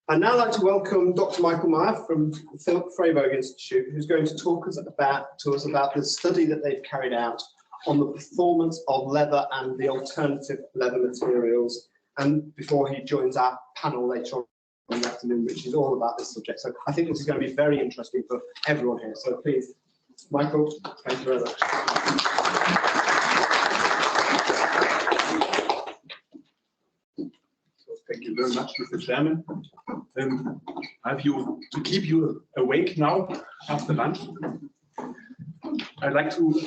I'd now like to welcome Dr. Michael Meyer from the Philip Freyberg Institute, who's going to talk to us about the study that they've carried out on the performance of leather and the alternative leather materials, and before he joins our panel later on in the afternoon, which is all about this subject. So I think this is going to be very interesting for everyone here. So please, Michael, thank you very much. Thank you very much, Mr. Chairman. I have to keep you awake now after lunch. I'd like to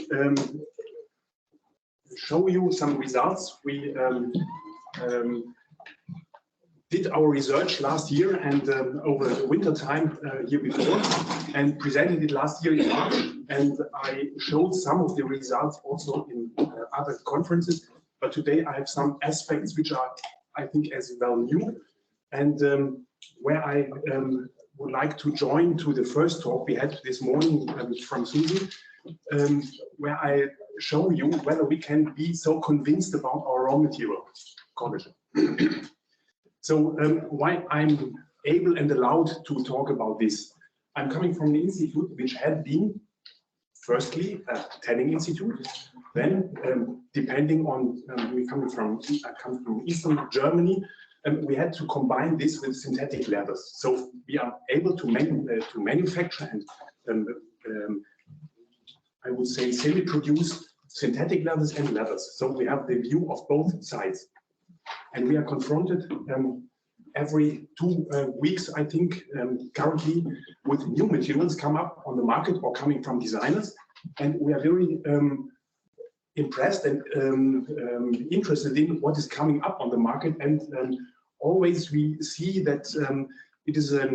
show you some results. We did our research last year and over the winter time year before, and presented it last year in March. And I showed some of the results also in other conferences. But today I have some aspects which are, I think, as well new, and where I would like to join to the first talk we had this morning from Susie, where I show you whether we can be so convinced about our raw material, collagen. So why I'm able and allowed to talk about this. I'm coming from the institute which had been firstly a tanning institute, then depending on I come from Eastern Germany, we had to combine this with synthetic leathers. So we are able to manufacture and I would say semi-produce synthetic leathers and leathers. So we have the view of both sides, and we are confronted every 2 weeks, I think, currently with new materials come up on the market or coming from designers, and we are very impressed and interested in what is coming up on the market, and always we see that it is that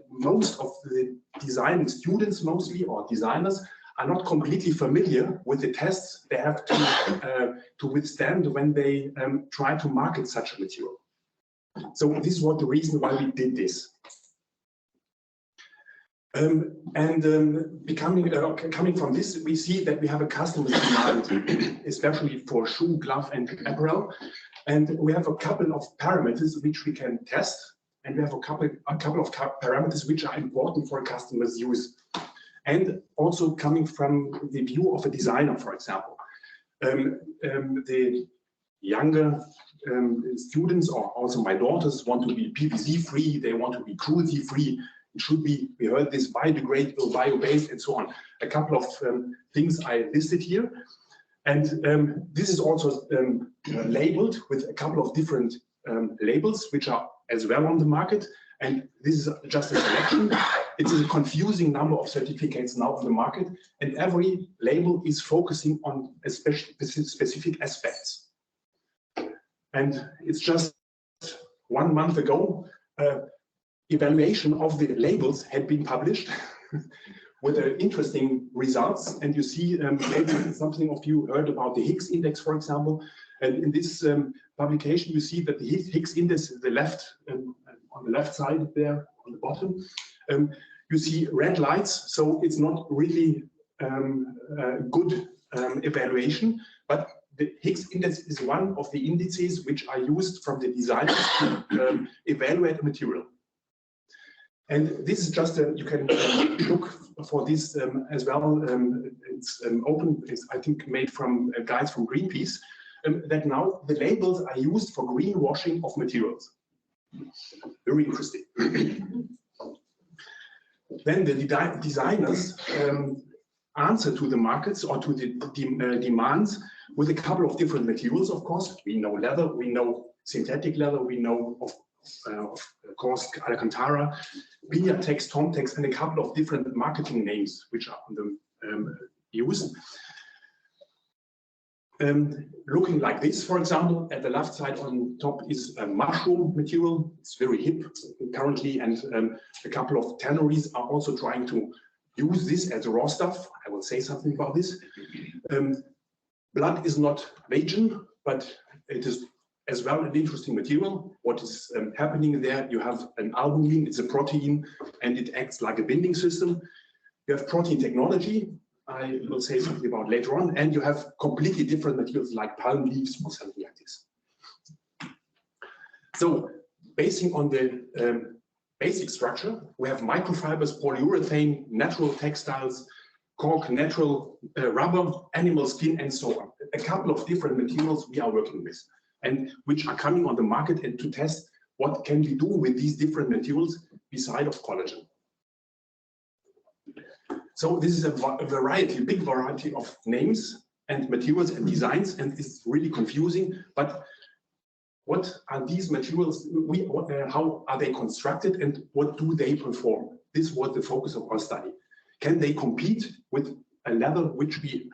most of the design students, mostly, or designers, are not completely familiar with the tests they have to withstand when they try to market such a material. So this was the reason why we did this. Coming from this, we see that we have a customer demand, especially for shoe, glove, and apparel. And we have a couple of parameters which we can test, and we have a couple of parameters which are important for a customer's use. And also coming from the view of a designer, for example. The younger students, or also my daughters, want to be PVC free, they want to be cruelty free. It should be, we heard this, biodegradable, bio-based, and so on. A couple of things I listed here. And this is also labeled with a couple of different labels, which are as well on the market. And this is just a selection. It is a confusing number of certificates now on the market, and every label is focusing on a specific aspects. And it's just 1 month ago, evaluation of the labels had been published with interesting results. And you see, maybe something of you heard about the Higgs index, for example. And in this publication, you see that the Higgs index is the left, on the left side there, on the bottom. You see red lights, so it's not really good evaluation, but the Higgs index is one of the indices which are used from the designers to evaluate a material. And this is just you can look for this as well. It's open. It's, I think, made from guys from Greenpeace. That now the labels are used for greenwashing of materials. Very interesting. Then the designers answer to the markets or to the demands with a couple of different materials, of course. We know leather, we know synthetic leather, we know of course Alcantara, Vinatex, Tomtex, and a couple of different marketing names which are on the used. Looking like this, for example, at the left side on top is a mushroom material. It's very hip currently, and a couple of tanneries are also trying to use this as a raw stuff. I will say something about this. Blood is not vegan, but it is as well an interesting material. What is happening there? You have an albumin, it's a protein, and it acts like a binding system. You have protein technology, I will say something about later on, and you have completely different materials like palm leaves or something like this. So basing on the basic structure, we have microfibers, polyurethane, natural textiles, cork, natural rubber, animal skin, and so on. A couple of different materials we are working with, and which are coming on the market, and to test what can we do with these different materials beside of collagen. So this is a variety, a big variety of names and materials and designs, and it's really confusing. But what are these materials? How are they constructed, and what do they perform? This was the focus of our study. Can they compete with a leather which we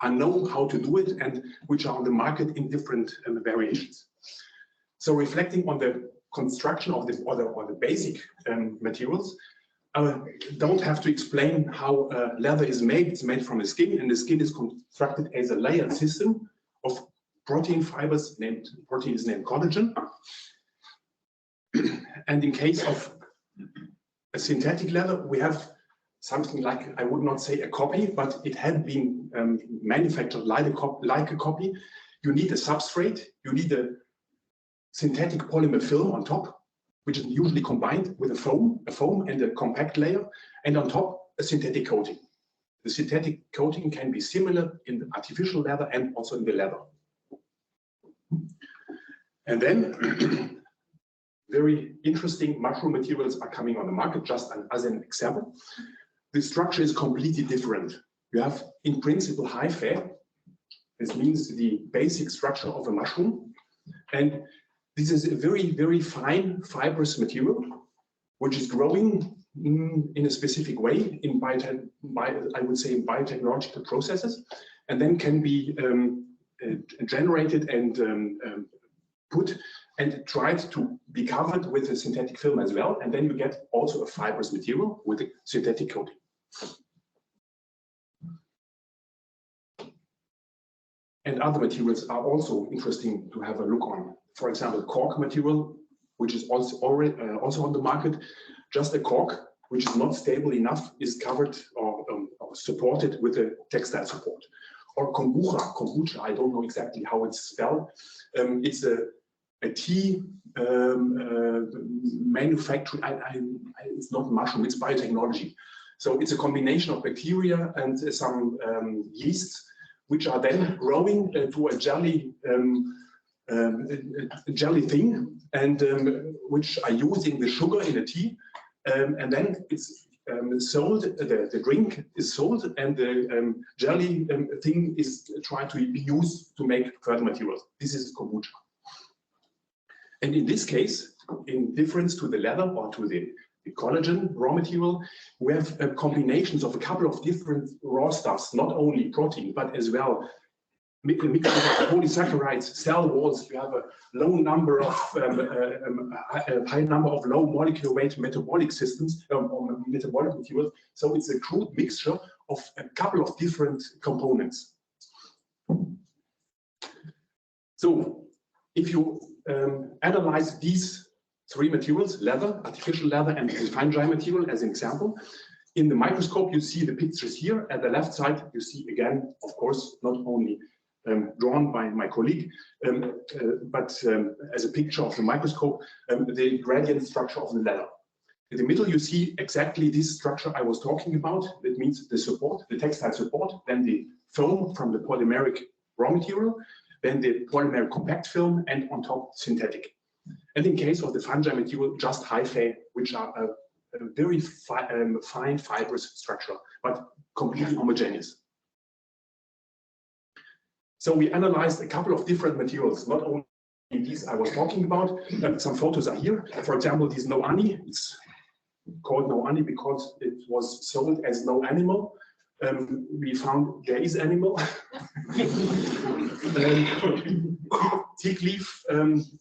know how to do it and which are on the market in different variations? So reflecting on the construction of this or the basic materials, don't have to explain how leather is made. It's made from the skin, and the skin is constructed as a layered system of protein fibers. Protein is named collagen. And in case of a synthetic leather, we have something like, I would not say a copy, but it had been manufactured like a copy. You need a substrate, you need a synthetic polymer film on top, which is usually combined with a foam and a compact layer, and on top a synthetic coating. The synthetic coating can be similar in the artificial leather and also in the leather. And then very interesting mushroom materials are coming on the market, just as an example. The structure is completely different. You have, in principle, hyphae. This means the basic structure of a mushroom. And this is a very, very fine fibrous material, which is growing in a specific way in I would say in biotechnological processes, and then can be generated and put and tried to be covered with a synthetic film as well. And then you get also a fibrous material with a synthetic coating. And other materials are also interesting to have a look on. For example, cork material, which is also also on the market. Just a cork, which is not stable enough, is covered or supported with a textile support. Or kombucha, I don't know exactly how it's spelled. It's a tea manufacturing. It's not mushroom, it's biotechnology. So it's a combination of bacteria and some yeasts, which are then growing to a jelly thing, and which are using the sugar in the tea, and then it's sold. The drink is sold, and the jelly thing is trying to be used to make further materials. This is kombucha. And in this case, in difference to the leather or to the collagen raw material, we have combinations of a couple of different raw stuffs, not only protein, but as well mixture of polysaccharides, cell walls. You have a low number of high number of low molecular weight metabolic systems or metabolic materials. So it's a crude mixture of a couple of different components. So if you analyze these three materials, leather, artificial leather, and fine dry material as an example, in the microscope you see the pictures here. At the left side you see again, of course, not only drawn by my colleague, but as a picture of the microscope, the gradient structure of the leather. In the middle you see exactly this structure I was talking about. That means the support, the textile support, then the foam from the polymeric raw material, then the polymeric compact film, and on top synthetic. And in case of the fine dry material, just hyphae, which are a very fine fibrous structure, but completely homogeneous. So we analyzed a couple of different materials, not only these I was talking about. Some photos are here. For example, this no ani. It's called no ani because it was sold as no animal. We found there is animal. Teak leaf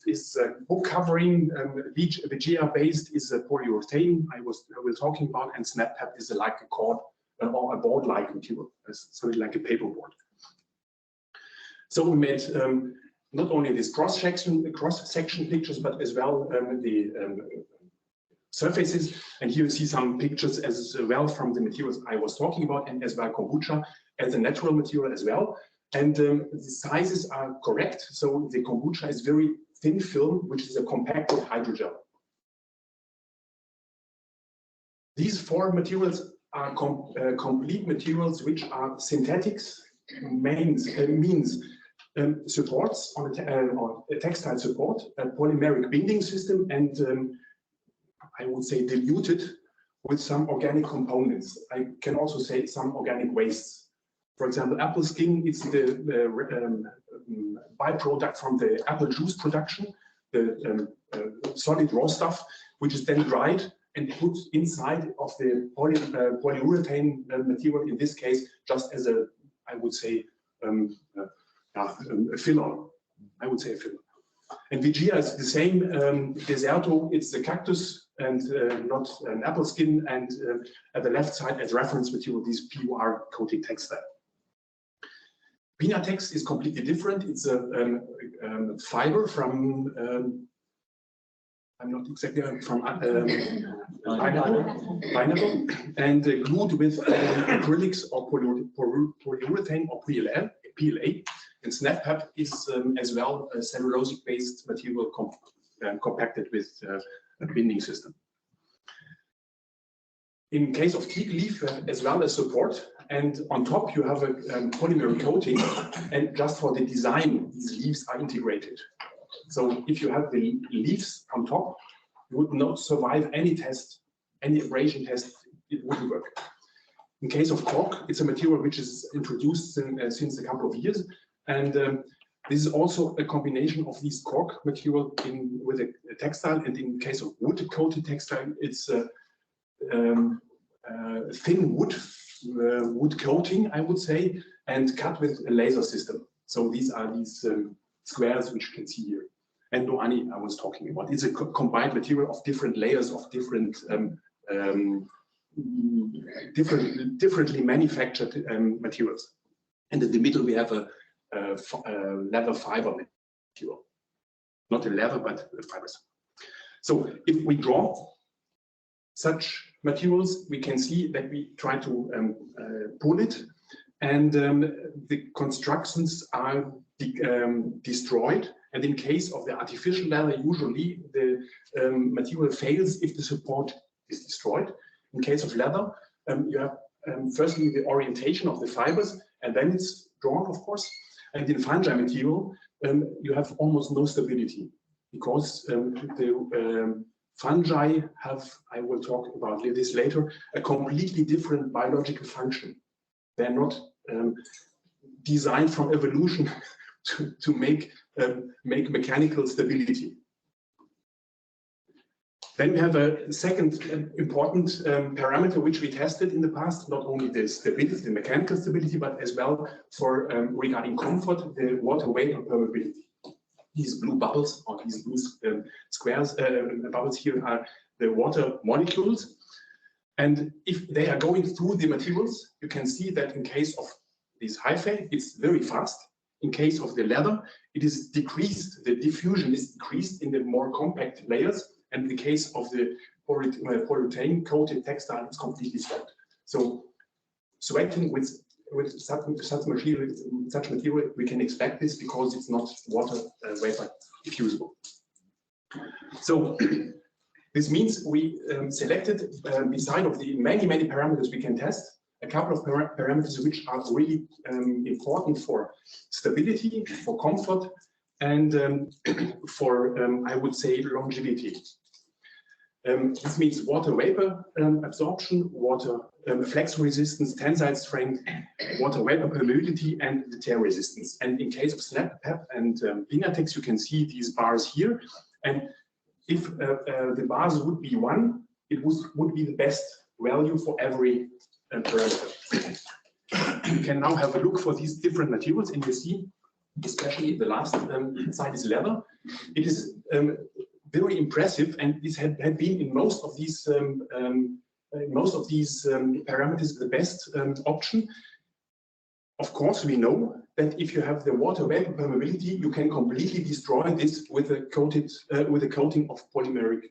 is book covering. Vegea based is a polyurethane I was talking about, and SnapPap is like a cord or a board-like material, something like a paperboard. So we made not only this cross-section pictures, but as well the surfaces. And here you see some pictures as well from the materials I was talking about, and as well kombucha as a natural material as well. And the sizes are correct. So the kombucha is very thin film, which is a compacted hydrogel. These four materials are complete materials which are synthetics, means supports on a textile support, a polymeric binding system, and I would say diluted with some organic components. I can also say some organic wastes. For example, apple skin is the byproduct from the apple juice production, the solid raw stuff, which is then dried and put inside of the polyurethane material, in this case, just as a, I would say, a filler. I would say a filler. And Vigia is the same. Deserto, it's the cactus and not an apple skin. And at the left side, as reference material, this PUR coated textile. Pinatex is completely different. It's a fiber from, I'm not exactly, from pineapple, and glued with acrylics or polyurethane or PLA. And SnapPap is as well a cellulosic-based material compacted with a binding system. In case of teak leaf, you have as well as support, and on top you have a polymer coating, and just for the design, these leaves are integrated. So if you have the leaves on top, you would not survive any test, any abrasion test, it wouldn't work. In case of cork, it's a material which is introduced since a couple of years, and this is also a combination of these cork material with a textile, and in case of wood-coated textile, it's thin wood coating, I would say, and cut with a laser system. So these are these squares which you can see here. And Doani, I was talking about. It's a combined material of different layers of different differently manufactured materials. And in the middle we have a leather fiber material, not a leather but fibers. So if we draw such materials, we can see that we try to pull it, and the constructions are destroyed. And in case of the artificial leather, usually the material fails if the support is destroyed. In case of leather, you have firstly the orientation of the fibers, and then it's drawn, of course. And in fungi material, you have almost no stability, because the fungi have, I will talk about this later, a completely different biological function. They're not designed from evolution to make mechanical stability. Then we have a second important parameter which we tested in the past, not only the stability, the mechanical stability, but as well for regarding comfort, the water vapor permeability. These blue bubbles, or these blue squares, bubbles here are the water molecules. And if they are going through the materials, you can see that in case of this hyphae, it's very fast. In case of the leather, it is decreased, the diffusion is decreased in the more compact layers. And in the case of the polyurethane coated textile, it's completely stopped. So sweating with such material, we can expect this because it's not water vapor diffusible. So this means we selected, beside of the many parameters we can test, a couple of parameters which are really important for stability, for comfort, and for, I would say, longevity. This means water vapor absorption, water flex resistance, tensile strength, water vapor permeability, and the tear resistance. And in case of SnapPap and Pinatex, you can see these bars here. And if the bars would be 1, it would be the best value for every parameter. You can now have a look for these different materials, and you see, especially the last side is leather. It is very impressive, and this had been in most of these parameters the best option. Of course, we know that if you have the water vapor permeability, you can completely destroy this with a coating of polymeric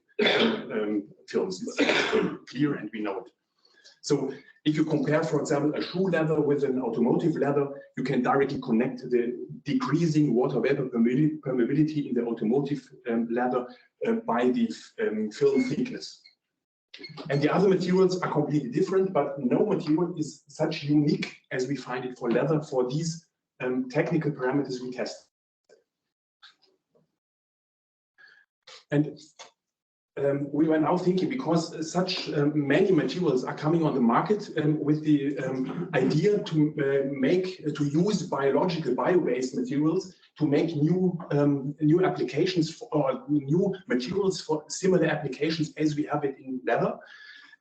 films. It's clear, and we know it. So if you compare, for example, a shoe leather with an automotive leather, you can directly connect the decreasing water vapor permeability in the automotive leather by the film thickness. And the other materials are completely different, but no material is such unique as we find it for leather for these technical parameters we test. And we were now thinking, because such many materials are coming on the market with the idea to use biological bio-based materials to make new applications or new materials for similar applications as we have it in leather.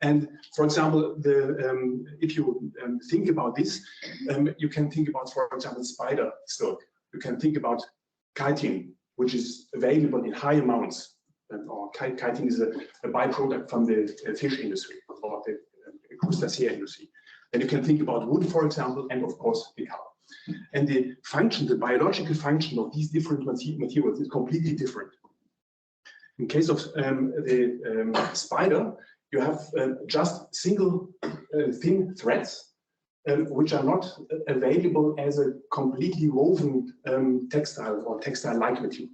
And for example, if you think about this, you can think about, for example, spider silk. You can think about chitin, which is available in high amounts. Or chitin is a byproduct from the fish industry or the crustacea industry. And you can think about wood, for example, and of course the color. And the function, the biological function of these different materials is completely different. In case of the spider, you have just single thin threads, which are not available as a completely woven textile or textile-like material.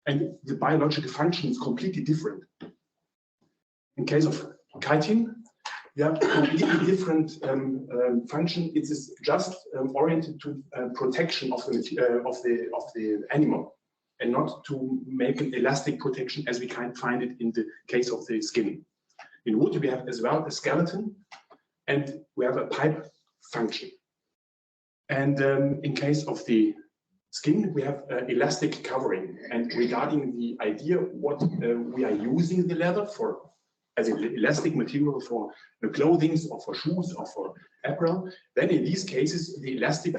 And the biological function is completely different. In case of chitin, you have a completely different function. It is just oriented to protection of the animal, and not to make an elastic protection as we can find it in the case of the skin. In wood, we have as well a skeleton, and we have a pipe function. And in case of the skin, we have elastic covering. And regarding the idea what we are using the leather for as an elastic material for the clothing or for shoes or for apparel, then in these cases the elastic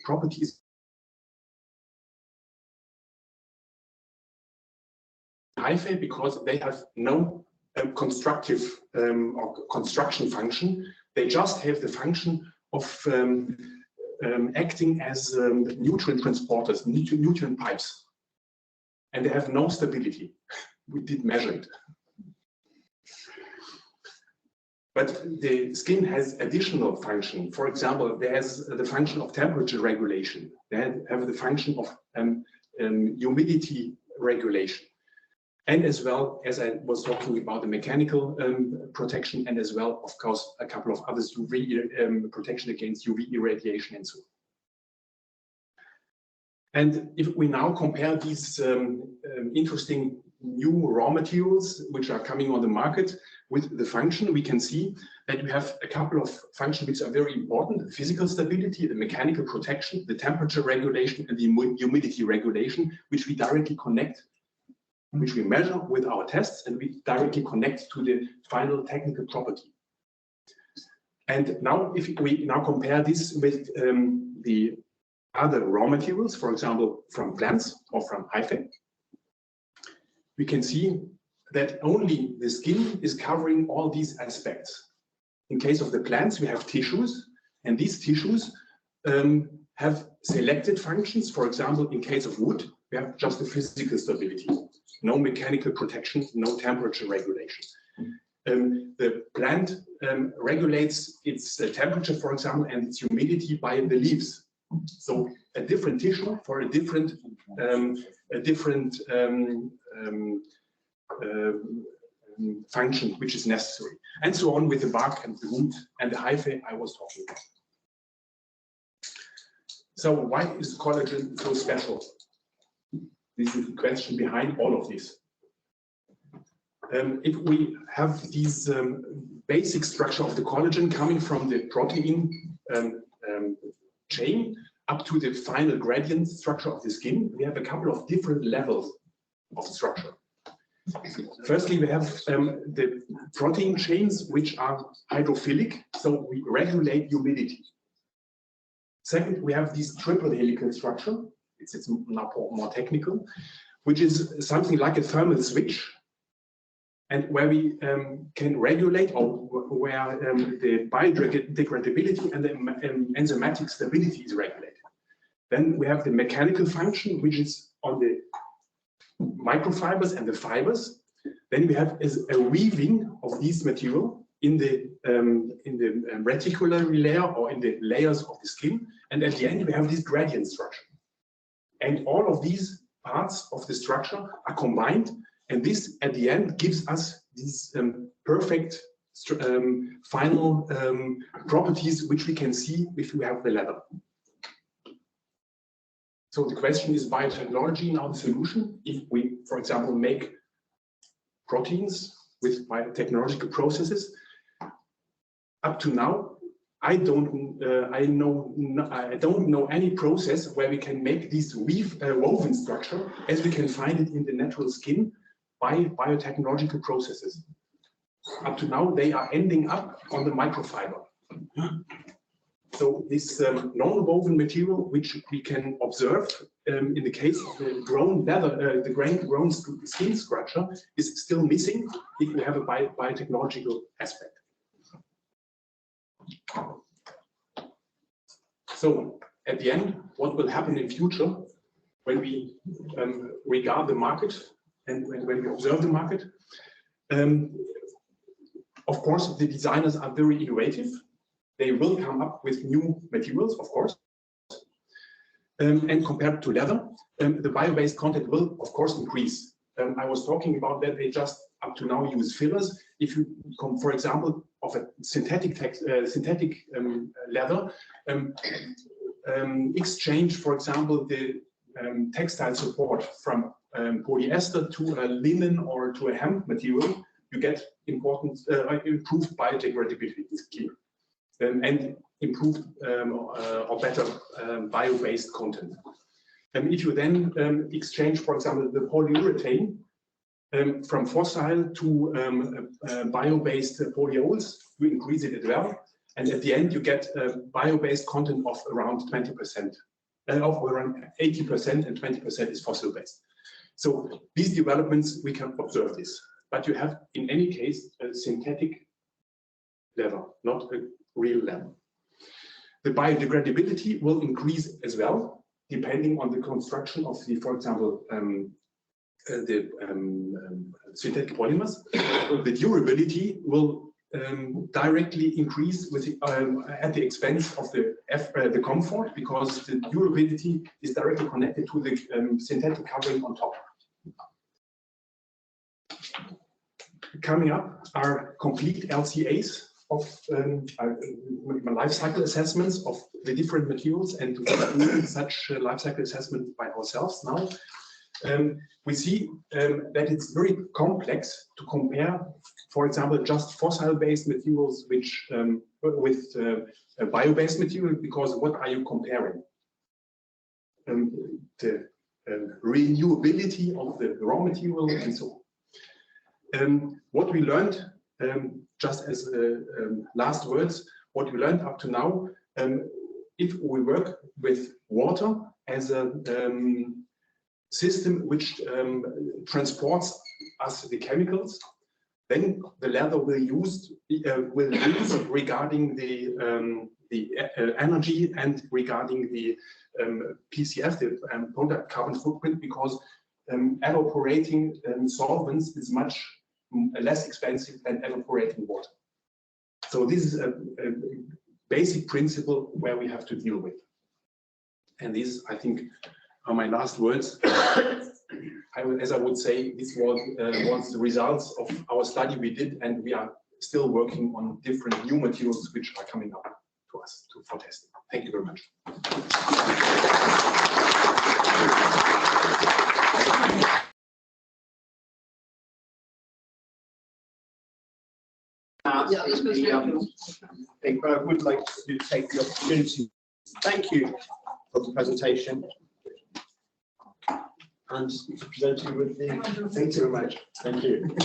properties hyphae, because they have no constructive or construction function. They just have the function of acting as nutrient transporters, nutrient pipes, and they have no stability. We did measure it. But the skin has additional function. For example, there's the function of temperature regulation. They have the function of humidity regulation. And as well, as I was talking about, the mechanical protection, and as well, of course, a couple of others, UV protection against UV irradiation and so on. And if we now compare these interesting new raw materials which are coming on the market with the function, we can see that we have a couple of functions which are very important: the physical stability, the mechanical protection, the temperature regulation, and the humidity regulation, which we directly connect, which we measure with our tests, and we directly connect to the final technical property. And now, if we now compare this with the other raw materials, for example, from plants or from hyphae, we can see that only the skin is covering all these aspects. In case of the plants, we have tissues, and these tissues have selected functions. For example, in case of wood, we have just the physical stability, no mechanical protection, no temperature regulation. The plant regulates its temperature, for example, and its humidity by the leaves. So a different tissue for a different function which is necessary, and so on with the bark and the wood and the hyphae I was talking about. So why is collagen so special? This is the question behind all of this. If we have these basic structure of the collagen coming from the protein chain up to the final gradient structure of the skin, we have a couple of different levels of structure. Firstly, we have the protein chains which are hydrophilic, so we regulate humidity. Second, we have this triple helical structure. It's now more technical, which is something like a thermal switch, and where we can regulate, or where the biodegradability and the enzymatic stability is regulated. Then we have the mechanical function, which is on the microfibers and the fibers. Then we have a weaving of these material in the reticular layer or in the layers of the skin. And at the end, we have this gradient structure. And all of these parts of the structure are combined And this, at the end, gives us these perfect final properties which we can see if we have the leather. So the question is biotechnology now the solution? If we, for example, make proteins with biotechnological processes, up to now, I don't know any process where we can make this woven structure as we can find it in the natural skin by biotechnological processes. Up to now, they are ending up on the microfiber. So this non-woven material, which we can observe in the case of the grown leather, the grown skin structure, is still missing if we have a biotechnological aspect. So at the end, what will happen in future when we regard the market and when we observe the market? Of course, the designers are very innovative. They will come up with new materials, of course. And compared to leather, the bio-based content will, of course, increase. I was talking about that they just up to now use fillers. If you come, for example, of a synthetic leather, exchange, for example, the textile support from polyester to a linen or to a hemp material, you get important improved biodegradability is key, and improved or better bio-based content. If you then exchange, for example, the polyurethane from fossil to bio-based polyols, you increase it as well, and at the end you get a bio-based content of around 20%, of around 80%, and 20% is fossil-based. So these developments, we can observe this, but you have in any case a synthetic leather, not a real leather. The biodegradability will increase as well, depending on the construction of the, for example, the synthetic polymers. The durability will directly increase with at the expense of the comfort, because the durability is directly connected to the synthetic covering on top. Coming up are complete LCAs of life cycle assessments of the different materials, and we are doing such life cycle assessment by ourselves now. We see that it's very complex to compare, for example, just fossil-based materials which with bio-based material, because what are you comparing? The renewability of the raw material and so on. What we learned, just as last words, what we learned up to now, if we work with water as a system which transports us the chemicals, then the leather will lose regarding the energy and regarding the PCF, the product carbon footprint, because evaporating solvents is much less expensive than evaporating water. So this is a basic principle where we have to deal with. And these, I think, are my last words. As I would say, this was the results of our study we did, and we are still working on different new materials which are coming up to us for testing. Thank you very much. I would like to take the opportunity to thank you for the presentation and to present you with the. Thank you very much. Thank you.